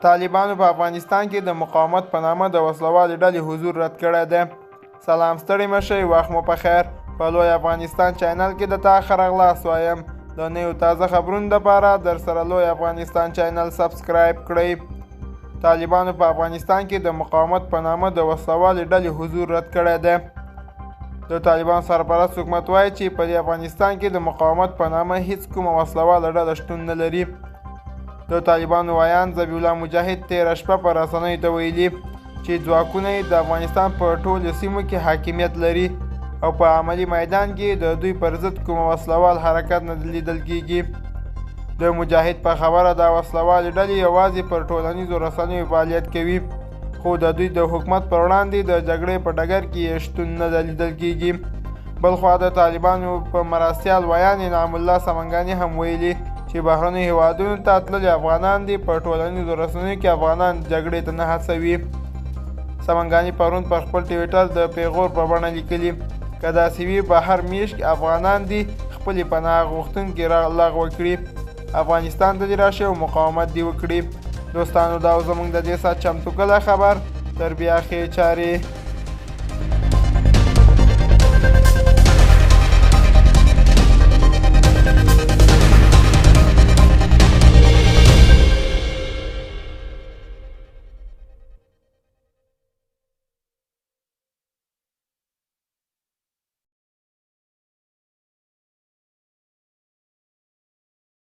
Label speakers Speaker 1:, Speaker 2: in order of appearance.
Speaker 1: طالبانو په افغانستان کې د مقاومت په نامه د وسلوالې ډلې حضور رد کړی دی. سلام ستړي مه شئ، وخت مو په خیر. په لوی افغانستان چینل کې د تا ښه راغلاست وایم. د نویو تازه خبرونو دپاره درسره لوی افغانستان چینل سبسکرایب کړئ. طالبانو په افغانستان کې د مقاومت په نامه د وسلوالې ډلې حضور رد کړی دی. د طالبان سرپرست حکومت وایي چې په دې افغانستان کې د مقاومت په نامه هیڅ کومه وسلواله ډله شتون نه لري. د طالبانو وایان ذبیح الله مجاهد تېره شپه په رسنیو ته ویلي چې ځواکونه یې د افغانستان په ټولو سیمو کې حاکمیت لري او په عملي میدان کې د دوی پر ضد کومه وسلوال حرکت نه لیدل کېږي. د مجاهد په خبره دا وسلوالې ډلې یوازې پر ټولنیزو رسنیو فعالیت کوي، خو د دوی د حکومت پر وړاندې د جګړې په ډګر کې یې شتون نه لیدل کېږي. بلخوا د طالبانو په مرستیال ویان انعام الله سمنګاني هم ویلي چې بهرنیو هیوادونو ته تللي افغانان دي په ټولنیزو رسنیو کې افغانان جګړې ته نه هڅوي. سمنګاني پرون پر خپل ټویټر د پیغور په بڼه لیکلي که داسې وي بهر میشت افغانان دي خپلې پناه غوښتونکي لغوه کړي، افغانستان ته دې راشي او مقاومت دې وکړي. دوستانو دا زموږ د دې ساعت چمتو کله خبر. تر بیا ښې چارې.